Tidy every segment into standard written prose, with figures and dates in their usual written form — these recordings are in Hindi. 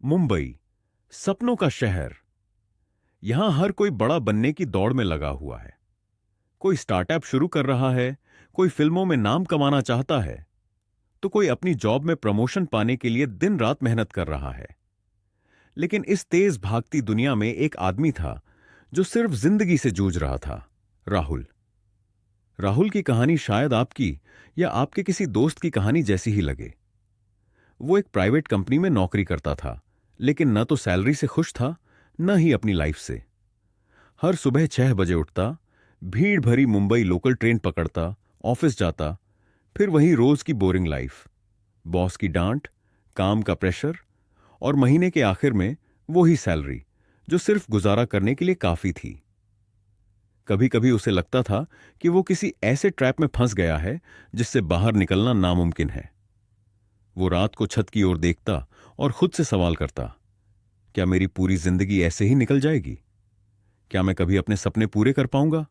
मुंबई, सपनों का शहर। यहां हर कोई बड़ा बनने की दौड़ में लगा हुआ है। कोई स्टार्टअप शुरू कर रहा है, कोई फिल्मों में नाम कमाना चाहता है, तो कोई अपनी जॉब में प्रमोशन पाने के लिए दिन रात मेहनत कर रहा है। लेकिन इस तेज भागती दुनिया में एक आदमी था जो सिर्फ जिंदगी से जूझ रहा था। राहुल। राहुल की कहानी शायद आपकी या आपके किसी दोस्त की कहानी जैसी ही लगे। वो एक प्राइवेट कंपनी में नौकरी करता था, लेकिन न तो सैलरी से खुश था, न ही अपनी लाइफ से। हर सुबह 6 बजे उठता, भीड़ भरी मुंबई लोकल ट्रेन पकड़ता, ऑफिस जाता, फिर वही रोज की बोरिंग लाइफ। बॉस की डांट, काम का प्रेशर और महीने के आखिर में वो ही सैलरी जो सिर्फ गुजारा करने के लिए काफी थी। कभी कभी उसे लगता था कि वो किसी ऐसे ट्रैप में फंस गया है जिससे बाहर निकलना नामुमकिन है। वो रात को छत की ओर देखता और खुद से सवाल करता, क्या मेरी पूरी जिंदगी ऐसे ही निकल जाएगी? क्या मैं कभी अपने सपने पूरे कर पाऊंगा?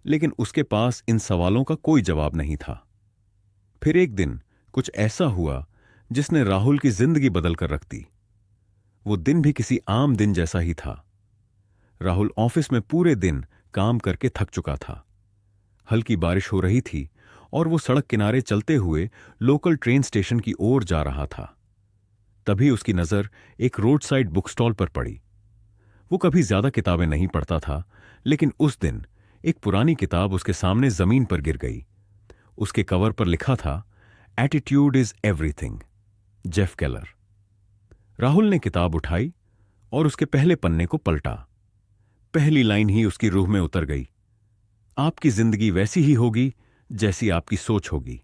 लेकिन उसके पास इन सवालों का कोई जवाब नहीं था। फिर एक दिन कुछ ऐसा हुआ जिसने राहुल की जिंदगी बदल कर रख दी। वो दिन भी किसी आम दिन जैसा ही था। राहुल ऑफिस में पूरे दिन काम करके थक चुका था। हल्की बारिश हो रही थी और वो सड़क किनारे चलते हुए लोकल ट्रेन स्टेशन की ओर जा रहा था। तभी उसकी नजर एक रोड साइड बुक स्टॉल पर पड़ी। वो कभी ज्यादा किताबें नहीं पढ़ता था, लेकिन उस दिन एक पुरानी किताब उसके सामने जमीन पर गिर गई। उसके कवर पर लिखा था, attitude is everything, Jeff Keller. Rahul ने किताब उठाई और उसके पहले पन्ने को पलटा। पहली लाइन ही उसकी रूह में उतर गई, आपकी जिंदगी वैसी ही होगी जैसी आपकी सोच होगी।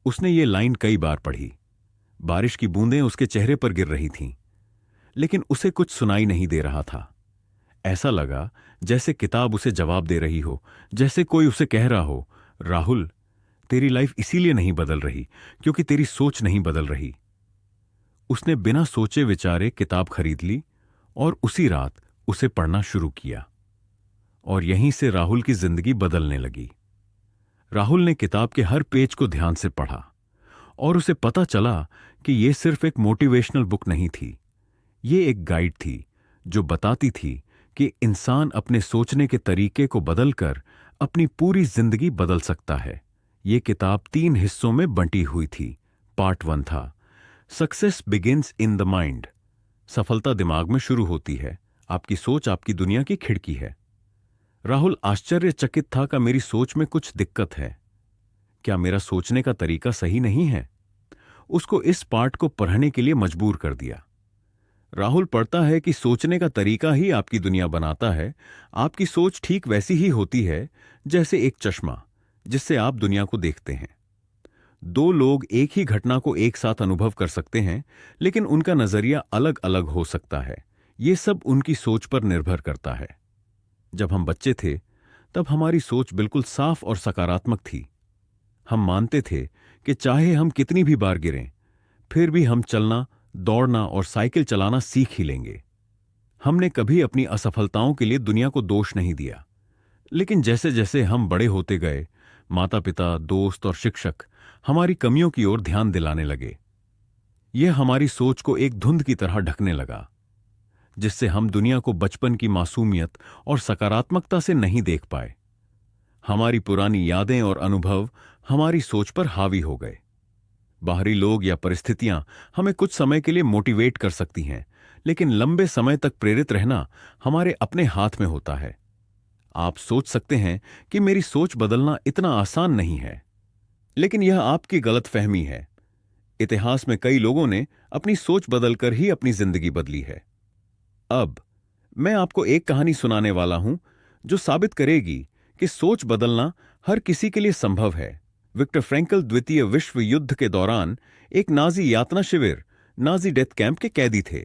उसने ये लाइन कई बार पढ़ी। बारिश की बूंदें उसके चेहरे पर गिर रही थीं, लेकिन उसे कुछ सुनाई नहीं दे रहा था। ऐसा लगा जैसे किताब उसे जवाब दे रही हो, जैसे कोई उसे कह रहा हो, राहुल, तेरी लाइफ इसीलिए नहीं बदल रही क्योंकि तेरी सोच नहीं बदल रही। उसने बिना सोचे विचारे किताब खरीद ली और उसी रात उसे पढ़ना शुरू किया। और यहीं से राहुल की जिंदगी बदलने लगी। राहुल ने किताब के हर पेज को ध्यान से पढ़ा और उसे पता चला कि यह सिर्फ एक मोटिवेशनल बुक नहीं थी। ये एक गाइड थी जो बताती थी कि इंसान अपने सोचने के तरीके को बदलकर अपनी पूरी जिंदगी बदल सकता है। ये किताब 3 हिस्सों में बंटी हुई थी। पार्ट 1 था, success begins in the mind. सफलता दिमाग में शुरू होती है। आपकी सोच आपकी दुनिया की खिड़की है। राहुल आश्चर्यचकित था कि मेरी सोच में कुछ दिक्कत है। क्या मेरा सोचने का तरीका सही नहीं है? उसको इस पार्ट को पढ़ने के लिए मजबूर कर दिया। राहुल पढ़ता है कि सोचने का तरीका ही आपकी दुनिया बनाता है। आपकी सोच ठीक वैसी ही होती है जैसे एक चश्मा जिससे आप दुनिया को देखते हैं। 2 लोग एक ही घटना को एक साथ अनुभव कर सकते हैं, लेकिन उनका नजरिया अलग अलग हो सकता है। यह सब उनकी सोच पर निर्भर करता है। जब हम बच्चे थे तब हमारी सोच बिल्कुल साफ और सकारात्मक थी। हम मानते थे कि चाहे हम कितनी भी बार गिरें, फिर भी हम चलना, दौड़ना और साइकिल चलाना सीख ही लेंगे। हमने कभी अपनी असफलताओं के लिए दुनिया को दोष नहीं दिया। लेकिन जैसे जैसे हम बड़े होते गए, माता पिता, दोस्त और शिक्षक हमारी कमियों की ओर ध्यान दिलाने लगे। यह हमारी सोच को एक धुंध की तरह ढकने लगा, जिससे हम दुनिया को बचपन की मासूमियत और सकारात्मकता से नहीं देख पाए। हमारी पुरानी यादें और अनुभव हमारी सोच पर हावी हो गए। बाहरी लोग या परिस्थितियां हमें कुछ समय के लिए मोटिवेट कर सकती हैं, लेकिन लंबे समय तक प्रेरित रहना हमारे अपने हाथ में होता है। आप सोच सकते हैं कि मेरी सोच बदलना इतना आसान नहीं है, लेकिन यह आपकी गलतफहमी है। इतिहास में कई लोगों ने अपनी सोच बदलकर ही अपनी जिंदगी बदली है। अब मैं आपको एक कहानी सुनाने वाला हूं जो साबित करेगी कि सोच बदलना हर किसी के लिए संभव है। विक्टर फ्रैंकल द्वितीय विश्व युद्ध के दौरान एक नाजी यातना शिविर, नाजी डेथ कैंप के कैदी थे।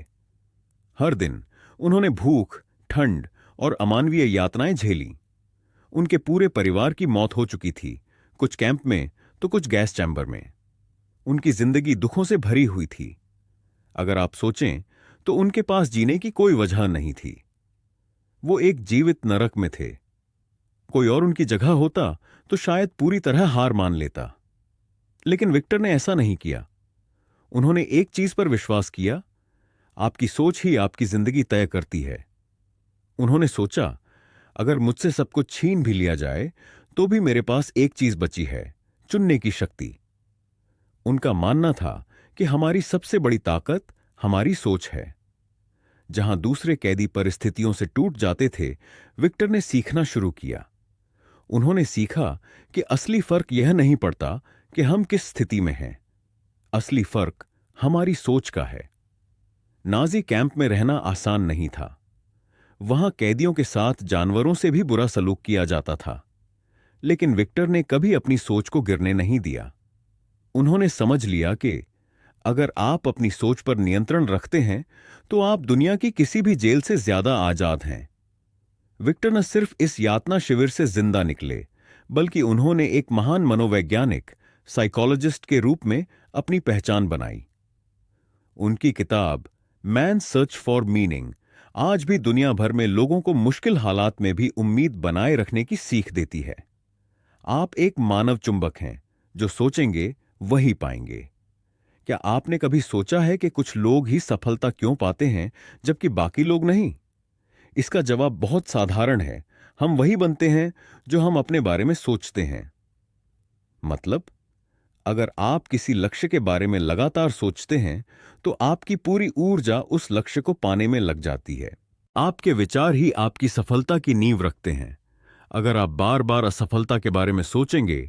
हर दिन उन्होंने भूख, ठंड और अमानवीय यातनाएं झेली। उनके पूरे परिवार की मौत हो चुकी थी, कुछ कैंप में तो कुछ गैस चैम्बर में। उनकी जिंदगी दुखों से भरी हुई थी। अगर आप सोचें तो उनके पास जीने की कोई वजह नहीं थी। वो एक जीवित नरक में थे। कोई और उनकी जगह होता तो शायद पूरी तरह हार मान लेता, लेकिन विक्टर ने ऐसा नहीं किया। उन्होंने एक चीज पर विश्वास किया, आपकी सोच ही आपकी जिंदगी तय करती है। उन्होंने सोचा, अगर मुझसे सब कुछ छीन भी लिया जाए तो भी मेरे पास एक चीज बची है, चुनने की शक्ति। उनका मानना था कि हमारी सबसे बड़ी ताकत हमारी सोच है। जहां दूसरे कैदी परिस्थितियों से टूट जाते थे, विक्टर ने सीखना शुरू किया। उन्होंने सीखा कि असली फर्क यह नहीं पड़ता कि हम किस स्थिति में हैं, असली फर्क हमारी सोच का है। नाजी कैंप में रहना आसान नहीं था। वहां कैदियों के साथ जानवरों से भी बुरा सलूक किया जाता था, लेकिन विक्टर ने कभी अपनी सोच को गिरने नहीं दिया। उन्होंने समझ लिया कि अगर आप अपनी सोच पर नियंत्रण रखते हैं तो आप दुनिया की किसी भी जेल से ज्यादा आजाद हैं। विक्टर न सिर्फ इस यातना शिविर से जिंदा निकले, बल्कि उन्होंने एक महान मनोवैज्ञानिक, साइकोलॉजिस्ट के रूप में अपनी पहचान बनाई। उनकी किताब मैन सर्च फॉर मीनिंग आज भी दुनिया भर में लोगों को मुश्किल हालात में भी उम्मीद बनाए रखने की सीख देती है। आप एक मानव चुंबक हैं, जो सोचेंगे वही पाएंगे। क्या आपने कभी सोचा है कि कुछ लोग ही सफलता क्यों पाते हैं जबकि बाकी लोग नहीं? इसका जवाब बहुत साधारण है। हम वही बनते हैं जो हम अपने बारे में सोचते हैं। मतलब, अगर आप किसी लक्ष्य के बारे में लगातार सोचते हैं तो आपकी पूरी ऊर्जा उस लक्ष्य को पाने में लग जाती है। आपके विचार ही आपकी सफलता की नींव रखते हैं। अगर आप बार बार असफलता के बारे में सोचेंगे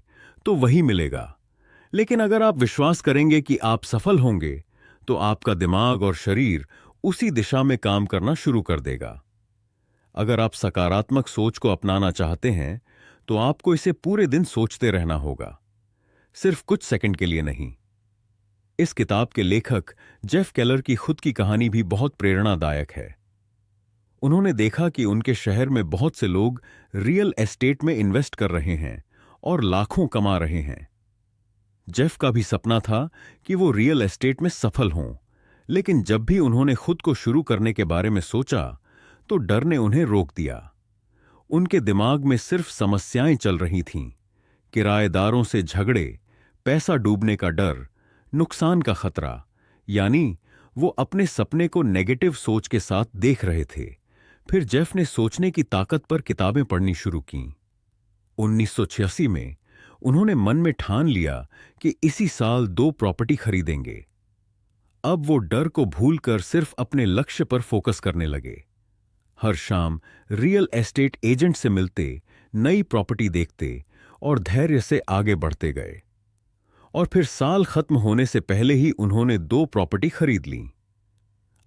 तो वही मिलेगा, लेकिन अगर आप विश्वास करेंगे कि आप सफल होंगे तो आपका दिमाग और शरीर उसी दिशा में काम करना शुरू कर देगा। अगर आप सकारात्मक सोच को अपनाना चाहते हैं तो आपको इसे पूरे दिन सोचते रहना होगा, सिर्फ कुछ सेकंड के लिए नहीं। इस किताब के लेखक जेफ केलर की खुद की कहानी भी बहुत प्रेरणादायक है। उन्होंने देखा कि उनके शहर में बहुत से लोग रियल एस्टेट में इन्वेस्ट कर रहे हैं और लाखों कमा रहे हैं। जेफ का भी सपना था कि वो रियल एस्टेट में सफल हों, लेकिन जब भी उन्होंने खुद को शुरू करने के बारे में सोचा तो डर ने उन्हें रोक दिया। उनके दिमाग में सिर्फ समस्याएं चल रही थीं, किराएदारों से झगड़े, पैसा डूबने का डर, नुकसान का खतरा। यानी वो अपने सपने को नेगेटिव सोच के साथ देख रहे थे। फिर जेफ ने सोचने की ताकत पर किताबें पढ़नी शुरू कीं। 1986 में उन्होंने मन में ठान लिया कि इसी साल 2 प्रॉपर्टी खरीदेंगे। अब वो डर को भूलकर सिर्फ अपने लक्ष्य पर फोकस करने लगे। हर शाम रियल एस्टेट एजेंट से मिलते, नई प्रॉपर्टी देखते और धैर्य से आगे बढ़ते गए। और फिर साल खत्म होने से पहले ही उन्होंने 2 प्रॉपर्टी खरीद लीं।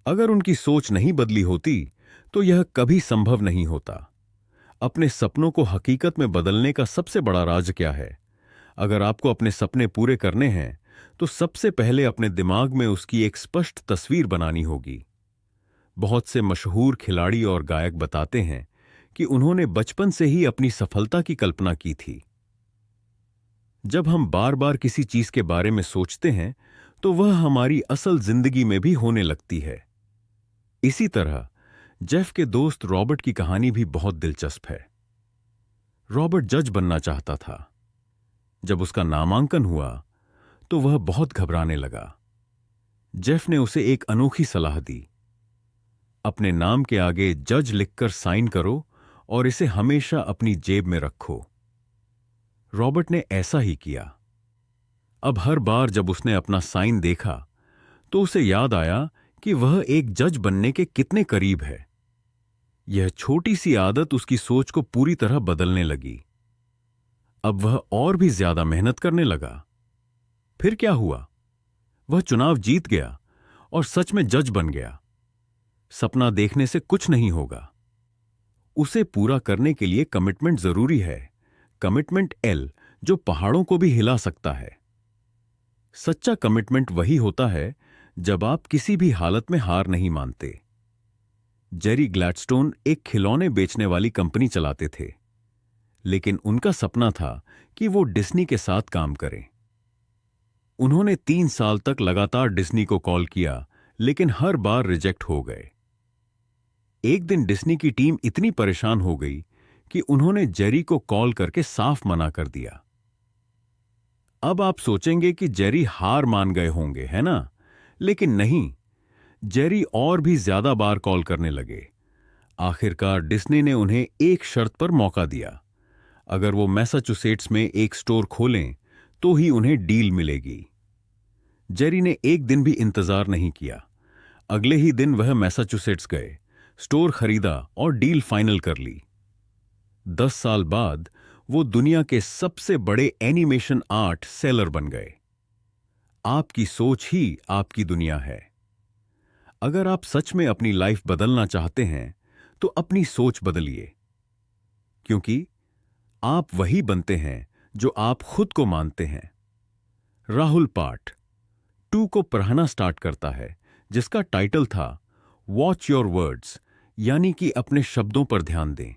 अगर उनकी सोच नहीं बदली होती तो यह कभी संभव नहीं होता। अपने सपनों को हकीकत में बदलने का सबसे बड़ा राज क्या है? अगर आपको अपने सपने पूरे करने हैं तो सबसे पहले अपने दिमाग में उसकी एक स्पष्ट तस्वीर बनानी होगी। बहुत से मशहूर खिलाड़ी और गायक बताते हैं कि उन्होंने बचपन से ही अपनी सफलता की कल्पना की थी। जब हम बार बार किसी चीज के बारे में सोचते हैं तो वह हमारी असल जिंदगी में भी होने लगती है। इसी तरह जेफ के दोस्त रॉबर्ट की कहानी भी बहुत दिलचस्प है। रॉबर्ट जज बनना चाहता था। जब उसका नामांकन हुआ तो वह बहुत घबराने लगा। जेफ ने उसे एक अनोखी सलाह दी, अपने नाम के आगे जज लिखकर साइन करो और इसे हमेशा अपनी जेब में रखो। रॉबर्ट ने ऐसा ही किया। अब हर बार जब उसने अपना साइन देखा तो उसे याद आया कि वह एक जज बनने के कितने करीब है। यह छोटी सी आदत उसकी सोच को पूरी तरह बदलने लगी। अब वह और भी ज्यादा मेहनत करने लगा। फिर क्या हुआ? वह चुनाव जीत गया और सच में जज बन गया। सपना देखने से कुछ नहीं होगा, उसे पूरा करने के लिए कमिटमेंट जरूरी है। कमिटमेंट एल, जो पहाड़ों को भी हिला सकता है। सच्चा कमिटमेंट वही होता है जब आप किसी भी हालत में हार नहीं मानते। जेरी ग्लैडस्टोन एक खिलौने बेचने वाली कंपनी चलाते थे, लेकिन उनका सपना था कि वो डिज्नी के साथ काम करें। उन्होंने 3 साल तक लगातार डिज्नी को कॉल किया, लेकिन हर बार रिजेक्ट हो गए। एक दिन डिज्नी की टीम इतनी परेशान हो गई कि उन्होंने जेरी को कॉल करके साफ मना कर दिया। अब आप सोचेंगे कि जेरी हार मान गए होंगे, है ना? लेकिन नहीं, जेरी और भी ज्यादा बार कॉल करने लगे। आखिरकार डिज्नी ने उन्हें एक शर्त पर मौका दिया। अगर वो मैसाचुसेट्स में एक स्टोर खोलें तो ही उन्हें डील मिलेगी। जेरी ने एक दिन भी इंतजार नहीं किया। अगले ही दिन वह मैसाचुसेट्स गए, स्टोर खरीदा और डील फाइनल कर ली। 10 साल बाद वो दुनिया के सबसे बड़े एनिमेशन आर्ट सेलर बन गए। आपकी सोच ही आपकी दुनिया है। अगर आप सच में अपनी लाइफ बदलना चाहते हैं तो अपनी सोच बदलिए, क्योंकि आप वही बनते हैं जो आप खुद को मानते हैं। राहुल पाठ 2 को पढ़ना स्टार्ट करता है, जिसका टाइटल था वॉच योर वर्ड्स, यानी कि अपने शब्दों पर ध्यान दें।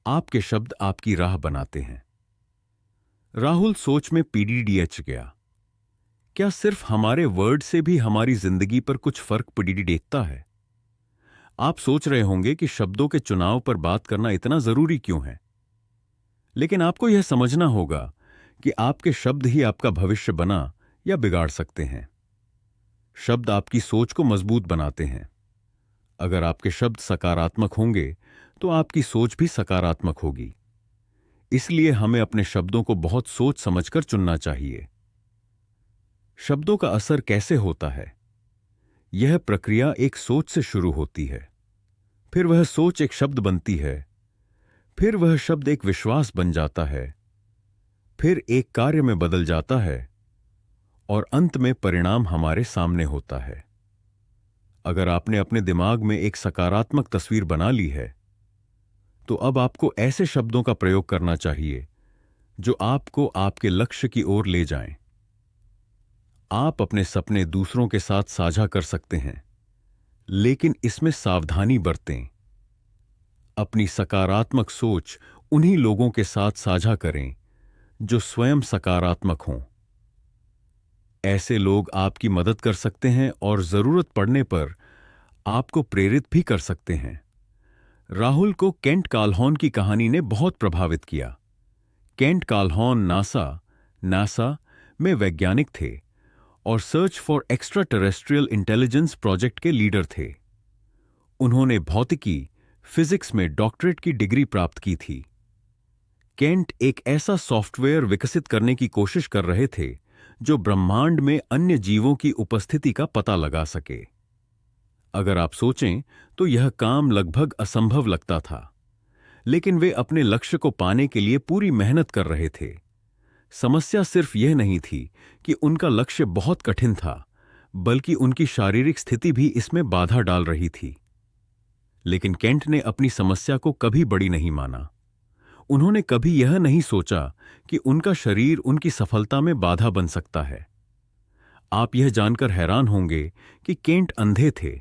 आपके शब्द आपकी राह बनाते हैं। राहुल सोच में पीडीडीएच गया। क्या सिर्फ हमारे वर्ड से भी हमारी जिंदगी पर कुछ फर्क देखता है? आप सोच रहे होंगे कि शब्दों के चुनाव पर बात करना इतना जरूरी क्यों है, लेकिन आपको यह समझना होगा कि आपके शब्द ही आपका भविष्य बना या बिगाड़ सकते हैं। शब्द आपकी सोच को मजबूत बनाते हैं। अगर आपके शब्द सकारात्मक होंगे तो आपकी सोच भी सकारात्मक होगी। इसलिए हमें अपने शब्दों को बहुत सोच समझकर चुनना चाहिए। शब्दों का असर कैसे होता है? यह प्रक्रिया एक सोच से शुरू होती है, फिर वह सोच एक शब्द बनती है, फिर वह शब्द एक विश्वास बन जाता है, फिर एक कार्य में बदल जाता है और अंत में परिणाम हमारे सामने होता है। अगर आपने अपने दिमाग में एक सकारात्मक तस्वीर बना ली है, तो अब आपको ऐसे शब्दों का प्रयोग करना चाहिए जो आपको आपके लक्ष्य की ओर ले जाएं। आप अपने सपने दूसरों के साथ साझा कर सकते हैं, लेकिन इसमें सावधानी बरतें। अपनी सकारात्मक सोच उन्हीं लोगों के साथ साझा करें जो स्वयं सकारात्मक हों। ऐसे लोग आपकी मदद कर सकते हैं और जरूरत पड़ने पर आपको प्रेरित भी कर सकते हैं। राहुल को केंट काल्होन की कहानी ने बहुत प्रभावित किया। केंट काल्होन नासा में वैज्ञानिक थे और search for extra terrestrial intelligence project के लीडर थे। उन्होंने भौतिकी, फिजिक्स में डॉक्टरेट की डिग्री प्राप्त की थी। केंट एक ऐसा सॉफ्टवेयर विकसित करने की कोशिश कर रहे थे जो ब्रह्मांड में अन्य जीवों की उपस्थिति का पता लगा सके। अगर आप सोचें तो यह काम लगभग असंभव लगता था, लेकिन वे अपने लक्ष्य को पाने के लिए पूरी मेहनत कर रहे थे। समस्या सिर्फ यह नहीं थी कि उनका लक्ष्य बहुत कठिन था, बल्कि उनकी शारीरिक स्थिति भी इसमें बाधा डाल रही थी। लेकिन केंट ने अपनी समस्या को कभी बड़ी नहीं माना। उन्होंने कभी यह नहीं सोचा कि उनका शरीर उनकी सफलता में बाधा बन सकता है। आप यह जानकर हैरान होंगे कि केंट अंधे थे।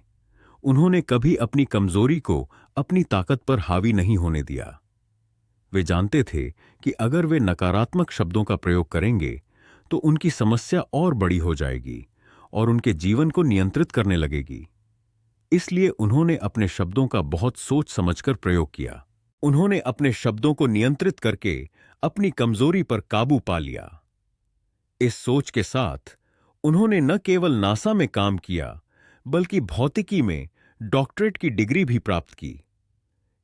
उन्होंने कभी अपनी कमजोरी को अपनी ताकत पर हावी नहीं होने दिया। वे जानते थे कि अगर वे नकारात्मक शब्दों का प्रयोग करेंगे तो उनकी समस्या और बड़ी हो जाएगी और उनके जीवन को नियंत्रित करने लगेगी। इसलिए उन्होंने अपने शब्दों का बहुत सोच समझकर प्रयोग किया। उन्होंने अपने शब्दों को नियंत्रित करके अपनी कमजोरी पर काबू पा लिया। इस सोच के साथ उन्होंने न केवल नासा में काम किया, बल्कि भौतिकी में डॉक्टरेट की डिग्री भी प्राप्त की।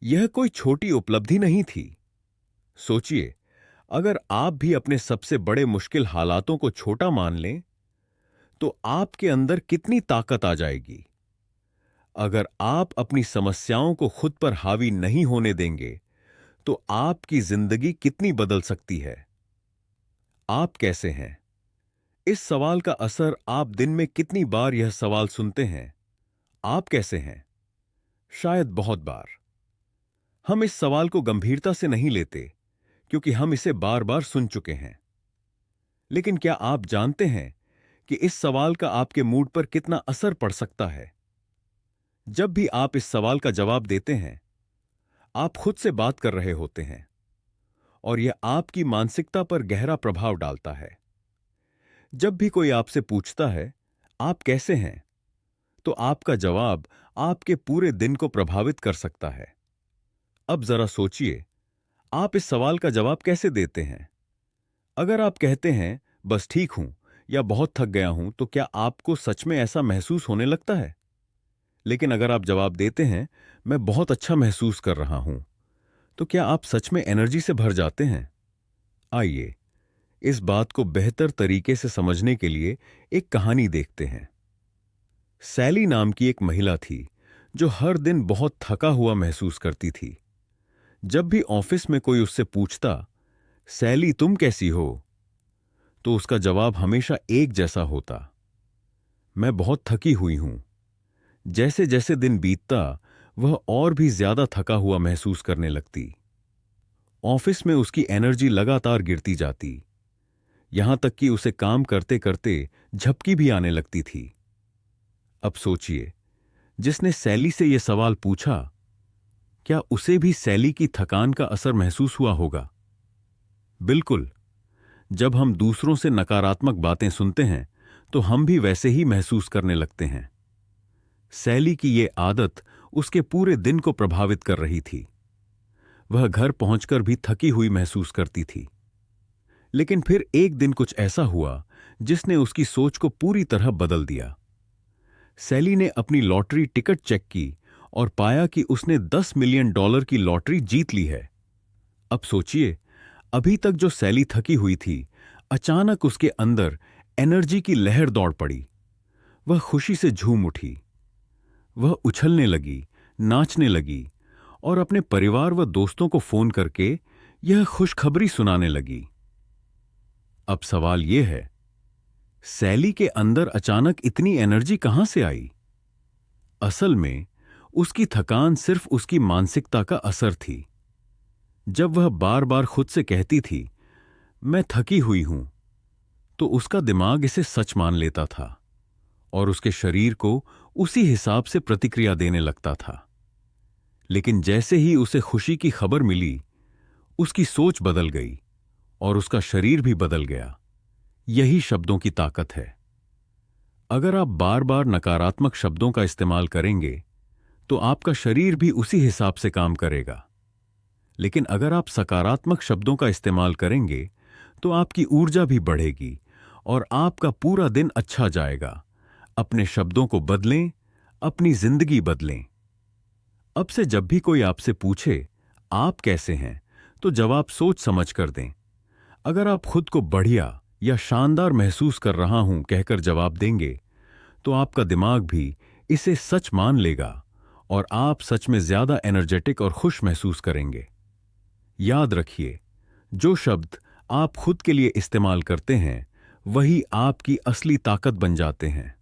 यह कोई छोटी उपलब्धि नहीं थी। सोचिए, अगर आप भी अपने सबसे बड़े मुश्किल हालातों को छोटा मान लें, तो आपके अंदर कितनी ताकत आ जाएगी। अगर आप अपनी समस्याओं को खुद पर हावी नहीं होने देंगे, तो आपकी जिंदगी कितनी बदल सकती है। आप कैसे हैं? इस सवाल का असर आप दिन में कितनी बार यह सवाल सुनते हैं, आप कैसे हैं? शायद बहुत बार। हम इस सवाल को गंभीरता से नहीं लेते, क्योंकि हम इसे बार बार सुन चुके हैं। लेकिन क्या आप जानते हैं कि इस सवाल का आपके मूड पर कितना असर पड़ सकता है? जब भी आप इस सवाल का जवाब देते हैं, आप खुद से बात कर रहे होते हैं और यह आपकी मानसिकता पर गहरा प्रभाव डालता है। जब भी कोई आपसे पूछता है, आप कैसे हैं, तो आपका जवाब आपके पूरे दिन को प्रभावित कर सकता है। अब जरा सोचिए, आप इस सवाल का जवाब कैसे देते हैं? अगर आप कहते हैं, बस ठीक हूं या बहुत थक गया हूं, तो क्या आपको सच में ऐसा महसूस होने लगता है? लेकिन अगर आप जवाब देते हैं, मैं बहुत अच्छा महसूस कर रहा हूं, तो क्या आप सच में एनर्जी से भर जाते हैं? आइए, इस बात को बेहतर तरीके से समझने के लिए एक कहानी देखते हैं। सैली नाम की एक महिला थी, जो हर दिन बहुत थका हुआ महसूस करती थी। जब भी ऑफिस में कोई उससे पूछता, सैली तुम कैसी हो, तो उसका जवाब हमेशा एक जैसा होता, मैं बहुत थकी हुई हूं। जैसे जैसे दिन बीतता, वह और भी ज्यादा थका हुआ महसूस करने लगती। ऑफिस में उसकी एनर्जी लगातार गिरती जाती, यहां तक कि उसे काम करते करते झपकी भी आने लगती थी। अब सोचिए, जिसने सैली से यह सवाल पूछा, क्या उसे भी सैली की थकान का असर महसूस हुआ होगा? बिल्कुल। जब हम दूसरों से नकारात्मक बातें सुनते हैं, तो हम भी वैसे ही महसूस करने लगते हैं। सैली की यह आदत उसके पूरे दिन को प्रभावित कर रही थी। वह घर पहुंचकर भी थकी हुई महसूस करती थी। लेकिन फिर एक दिन कुछ ऐसा हुआ जिसने उसकी सोच को पूरी तरह बदल दिया। सैली ने अपनी लॉटरी टिकट चेक की और पाया कि उसने $10 मिलियन की लॉटरी जीत ली है। अब सोचिए, अभी तक जो सैली थकी हुई थी, अचानक उसके अंदर एनर्जी की लहर दौड़ पड़ी। वह खुशी से झूम उठी। वह उछलने लगी, नाचने लगी और अपने परिवार व दोस्तों को फोन करके यह खुशखबरी सुनाने लगी। अब सवाल यह है, सैली के अंदर अचानक इतनी एनर्जी कहां से आई? असल में उसकी थकान सिर्फ उसकी मानसिकता का असर थी। जब वह बार बार खुद से कहती थी, मैं थकी हुई हूं, तो उसका दिमाग इसे सच मान लेता था और उसके शरीर को उसी हिसाब से प्रतिक्रिया देने लगता था। लेकिन जैसे ही उसे खुशी की खबर मिली, उसकी सोच बदल गई और उसका शरीर भी बदल गया। यही शब्दों की ताकत है। अगर आप बार बार नकारात्मक शब्दों का इस्तेमाल करेंगे, तो आपका शरीर भी उसी हिसाब से काम करेगा। लेकिन अगर आप सकारात्मक शब्दों का इस्तेमाल करेंगे, तो आपकी ऊर्जा भी बढ़ेगी और आपका पूरा दिन अच्छा जाएगा। अपने शब्दों को बदलें, अपनी जिंदगी बदलें। अब से जब भी कोई आपसे पूछे, आप कैसे हैं, तो जवाब सोच समझ कर दें। अगर आप खुद को बढ़िया या शानदार महसूस कर रहा हूं कहकर जवाब देंगे, तो आपका दिमाग भी इसे सच मान लेगा और आप सच में ज्यादा एनर्जेटिक और खुश महसूस करेंगे। याद रखिए, जो शब्द आप खुद के लिए इस्तेमाल करते हैं, वही आपकी असली ताकत बन जाते हैं।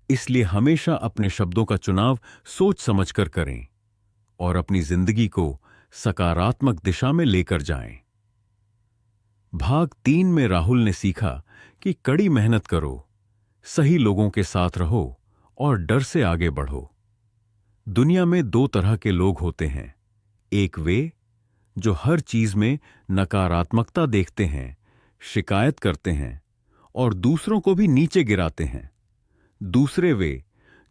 इसलिए हमेशा अपने शब्दों का चुनाव सोच समझकर करें और अपनी जिंदगी को सकारात्मक दिशा में लेकर जाएं। भाग 3 में राहुल ने सीखा कि कड़ी मेहनत करो, सही लोगों के साथ रहो और डर से आगे बढ़ो। दुनिया में 2 तरह के लोग होते हैं। एक वे जो हर चीज में नकारात्मकता देखते हैं, शिकायत करते हैं और दूसरों को भी नीचे गिराते हैं। दूसरे वे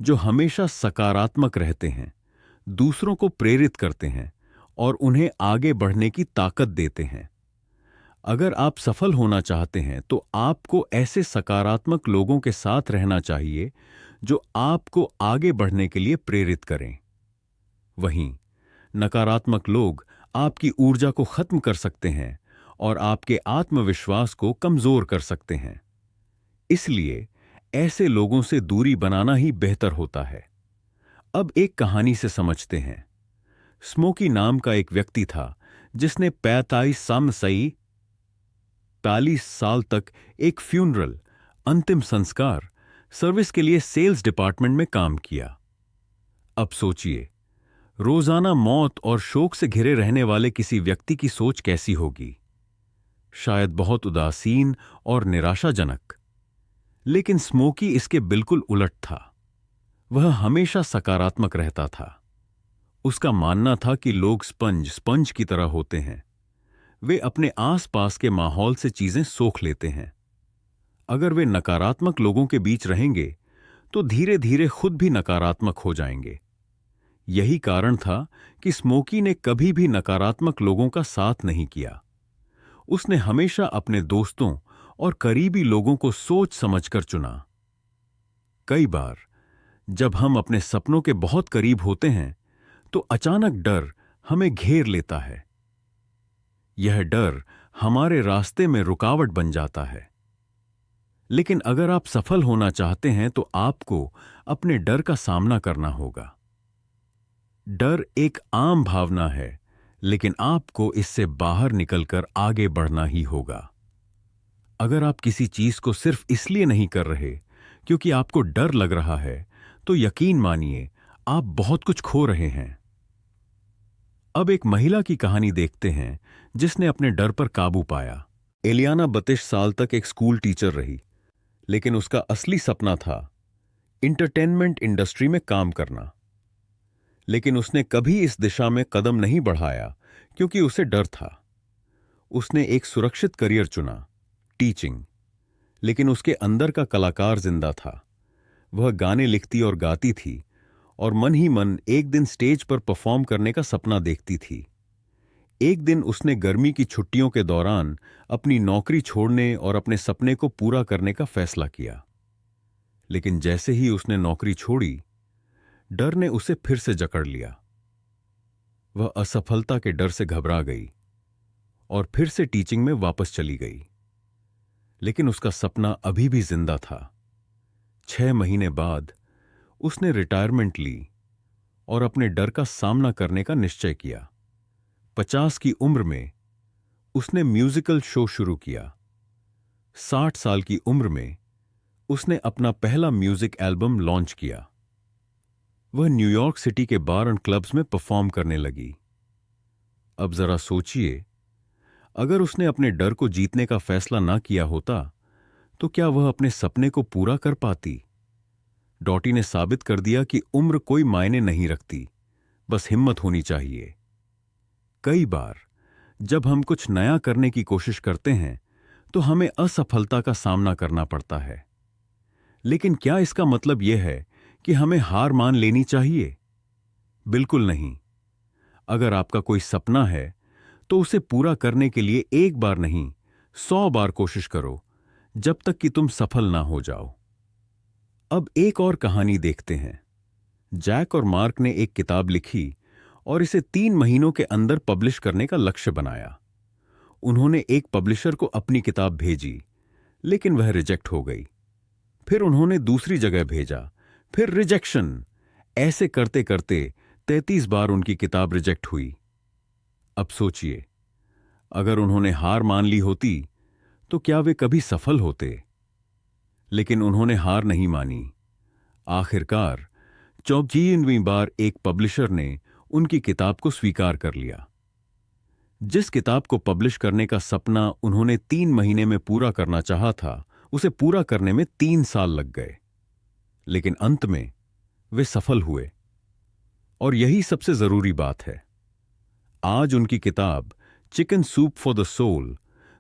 जो हमेशा सकारात्मक रहते हैं, दूसरों को प्रेरित करते हैं और उन्हें आगे बढ़ने की ताकत देते हैं। अगर आप सफल होना चाहते हैं, तो आपको ऐसे सकारात्मक लोगों के साथ रहना चाहिए जो आपको आगे बढ़ने के लिए प्रेरित करें। वहीं नकारात्मक लोग आपकी ऊर्जा को खत्म कर सकते हैं और आपके आत्मविश्वास को कमजोर कर सकते हैं। इसलिए ऐसे लोगों से दूरी बनाना ही बेहतर होता है। अब एक कहानी से समझते हैं। स्मोकी नाम का एक व्यक्ति था, जिसने 45 साल तक एक फ्यूनरल अंतिम संस्कार सर्विस के लिए सेल्स डिपार्टमेंट में काम किया। अब सोचिए, रोजाना मौत और शोक से घिरे रहने वाले किसी व्यक्ति की सोच कैसी होगी? शायद बहुत उदासीन और निराशाजनक। लेकिन स्मोकी इसके बिल्कुल उलट था। वह हमेशा सकारात्मक रहता था। उसका मानना था कि लोग स्पंज की तरह होते हैं। वे अपने आसपास के माहौल से चीजें सोख लेते हैं। अगर वे नकारात्मक लोगों के बीच रहेंगे, तो धीरे धीरे खुद भी नकारात्मक हो जाएंगे। यही कारण था कि स्मोकी ने कभी भी नकारात्मक लोगों का साथ नहीं किया। उसने हमेशा अपने दोस्तों और करीबी लोगों को सोच समझकर चुना। कई बार जब हम अपने सपनों के बहुत करीब होते हैं तो अचानक डर हमें घेर लेता है। यह डर हमारे रास्ते में रुकावट बन जाता है। लेकिन अगर आप सफल होना चाहते हैं तो आपको अपने डर का सामना करना होगा। डर एक आम भावना है, लेकिन आपको इससे बाहर निकलकर आगे बढ़ना ही होगा। अगर आप किसी चीज को सिर्फ इसलिए नहीं कर रहे क्योंकि आपको डर लग रहा है, तो यकीन मानिए आप बहुत कुछ खो रहे हैं। अब एक महिला की कहानी देखते हैं जिसने अपने डर पर काबू पाया। एलियाना 32 साल तक एक स्कूल टीचर रही, लेकिन उसका असली सपना था इंटरटेनमेंट इंडस्ट्री में काम करना। लेकिन उसने कभी इस दिशा में कदम नहीं बढ़ाया क्योंकि उसे डर था। उसने एक सुरक्षित करियर चुना, टीचिंग, लेकिन उसके अंदर का कलाकार जिंदा था। वह गाने लिखती और गाती थी और मन ही मन एक दिन स्टेज पर परफॉर्म करने का सपना देखती थी। एक दिन उसने गर्मी की छुट्टियों के दौरान अपनी नौकरी छोड़ने और अपने सपने को पूरा करने का फैसला किया। लेकिन जैसे ही उसने नौकरी छोड़ी, डर ने उसे फिर से जकड़ लिया। वह असफलता के डर से घबरा गई और फिर से टीचिंग में वापस चली गई। लेकिन उसका सपना अभी भी जिंदा था। 6 महीने बाद उसने रिटायरमेंट ली और अपने डर का सामना करने का निश्चय किया। 50 की उम्र में उसने म्यूजिकल शो शुरू किया। 60 साल की उम्र में उसने अपना पहला म्यूजिक एल्बम लॉन्च किया। वह न्यूयॉर्क सिटी के बार एंड क्लब्स में परफॉर्म करने लगी। अब जरा सोचिए, अगर उसने अपने डर को जीतने का फैसला ना किया होता तो क्या वह अपने सपने को पूरा कर पाती? डॉटी ने साबित कर दिया कि उम्र कोई मायने नहीं रखती, बस हिम्मत होनी चाहिए। कई बार जब हम कुछ नया करने की कोशिश करते हैं तो हमें असफलता का सामना करना पड़ता है। लेकिन क्या इसका मतलब यह है कि हमें हार मान लेनी चाहिए? बिल्कुल नहीं। अगर आपका कोई सपना है तो उसे पूरा करने के लिए एक बार नहीं, 100 बार कोशिश करो, जब तक कि तुम सफल ना हो जाओ। अब एक और कहानी देखते हैं। जैक और मार्क ने एक किताब लिखी और इसे 3 महीनों के अंदर पब्लिश करने का लक्ष्य बनाया। उन्होंने एक पब्लिशर को अपनी किताब भेजी, लेकिन वह रिजेक्ट हो गई। फिर उन्होंने दूसरी जगह भेजा, फिर रिजेक्शन। ऐसे करते करते 33 बार उनकी किताब रिजेक्ट हुई। अब सोचिए, अगर उन्होंने हार मान ली होती तो क्या वे कभी सफल होते? लेकिन उन्होंने हार नहीं मानी। आखिरकार 34वीं बार एक पब्लिशर ने उनकी किताब को स्वीकार कर लिया। जिस किताब को पब्लिश करने का सपना उन्होंने 3 महीने में पूरा करना चाहा था, उसे पूरा करने में 3 साल लग गए। लेकिन अंत में वे सफल हुए। और यही सबसे जरूरी बात है। आज उनकी किताब chicken soup for the soul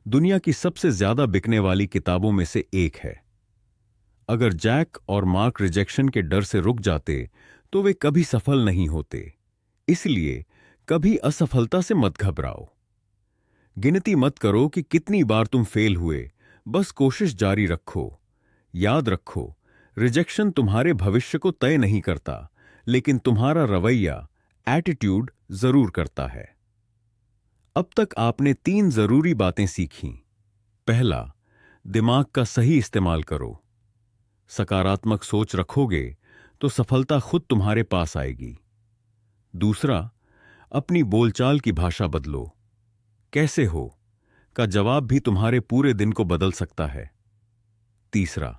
दुनिया की सबसे ज्यादा बिकने वाली किताबों में से एक है। अगर जैक और मार्क रिजेक्शन के डर से रुक जाते तो वे कभी सफल नहीं होते। इसलिए कभी असफलता से मत घबराओ। गिनती मत करो कि कितनी बार तुम फेल हुए, बस कोशिश जारी रखो। याद रखो, रिजेक्शन तुम्हारे भविष्य को तय नहीं करता, लेकिन तुम्हारा रवैया, एटीट्यूड जरूर करता है। अब तक आपने 3 जरूरी बातें सीखी। पहला, दिमाग का सही इस्तेमाल करो। सकारात्मक सोच रखोगे तो सफलता खुद तुम्हारे पास आएगी। दूसरा, अपनी बोलचाल की भाषा बदलो। कैसे हो का जवाब भी तुम्हारे पूरे दिन को बदल सकता है। तीसरा,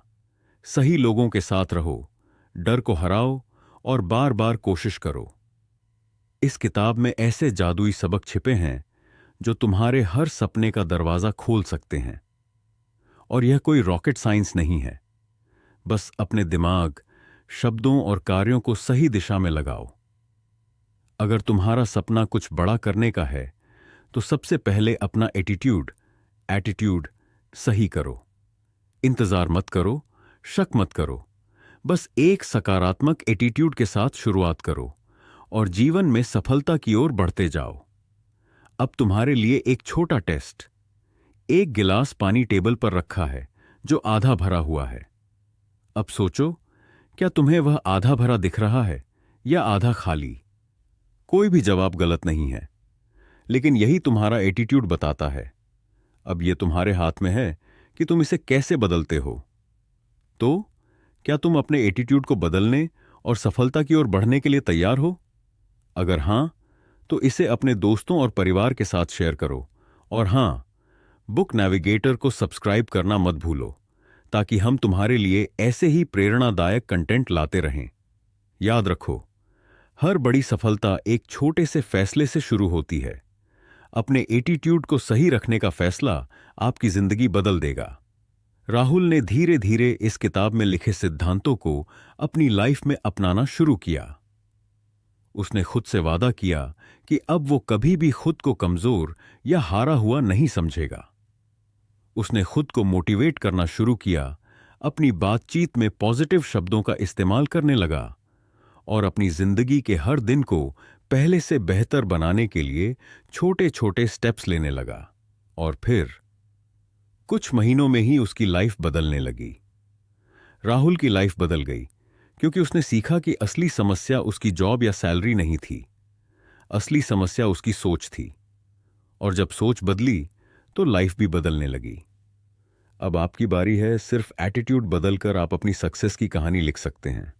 सही लोगों के साथ रहो, डर को हराओ और बार बार कोशिश करो। इस किताब में ऐसे जादुई सबक छिपे हैं जो तुम्हारे हर सपने का दरवाजा खोल सकते हैं। और यह कोई रॉकेट साइंस नहीं है। बस अपने दिमाग, शब्दों और कार्यों को सही दिशा में लगाओ। अगर तुम्हारा सपना कुछ बड़ा करने का है तो सबसे पहले अपना एटीट्यूड सही करो। इंतजार मत करो, शक मत करो। बस एक सकारात्मक एटीट्यूड के साथ शुरुआत करो और जीवन में सफलता की ओर बढ़ते जाओ। अब तुम्हारे लिए एक छोटा टेस्ट। एक गिलास पानी टेबल पर रखा है जो आधा भरा हुआ है। अब सोचो क्या तुम्हें वह आधा भरा दिख रहा है या आधा खाली? कोई भी जवाब गलत नहीं है, लेकिन यही तुम्हारा एटीट्यूड बताता है। अब यह तुम्हारे हाथ में है कि तुम इसे कैसे बदलते हो। तो क्या तुम अपने एटीट्यूड को बदलने और सफलता की ओर बढ़ने के लिए तैयार हो? अगर हां, तो इसे अपने दोस्तों और परिवार के साथ शेयर करो। और हां, बुक नेविगेटर को सब्सक्राइब करना मत भूलो, ताकि हम तुम्हारे लिए ऐसे ही प्रेरणादायक कंटेंट लाते रहें। याद रखो, हर बड़ी सफलता एक छोटे से फैसले से शुरू होती है। अपने एटीट्यूड को सही रखने का फैसला आपकी जिंदगी बदल देगा। राहुल ने धीरे धीरे इस किताब में लिखे सिद्धांतों को अपनी लाइफ में अपनाना शुरू किया। उसने खुद से वादा किया कि अब वो कभी भी खुद को कमजोर या हारा हुआ नहीं समझेगा। उसने खुद को मोटिवेट करना शुरू किया, अपनी बातचीत में पॉजिटिव शब्दों का इस्तेमाल करने लगा और अपनी जिंदगी के हर दिन को पहले से बेहतर बनाने के लिए छोटे छोटे स्टेप्स लेने लगा। और फिर कुछ महीनों में ही उसकी लाइफ बदलने लगी। राहुल की लाइफ बदल गई, क्योंकि उसने सीखा कि असली समस्या उसकी जॉब या सैलरी नहीं थी। असली समस्या उसकी सोच थी। और जब सोच बदली तो लाइफ भी बदलने लगी। अब आपकी बारी है। सिर्फ एटीट्यूड बदलकर आप अपनी सक्सेस की कहानी लिख सकते हैं।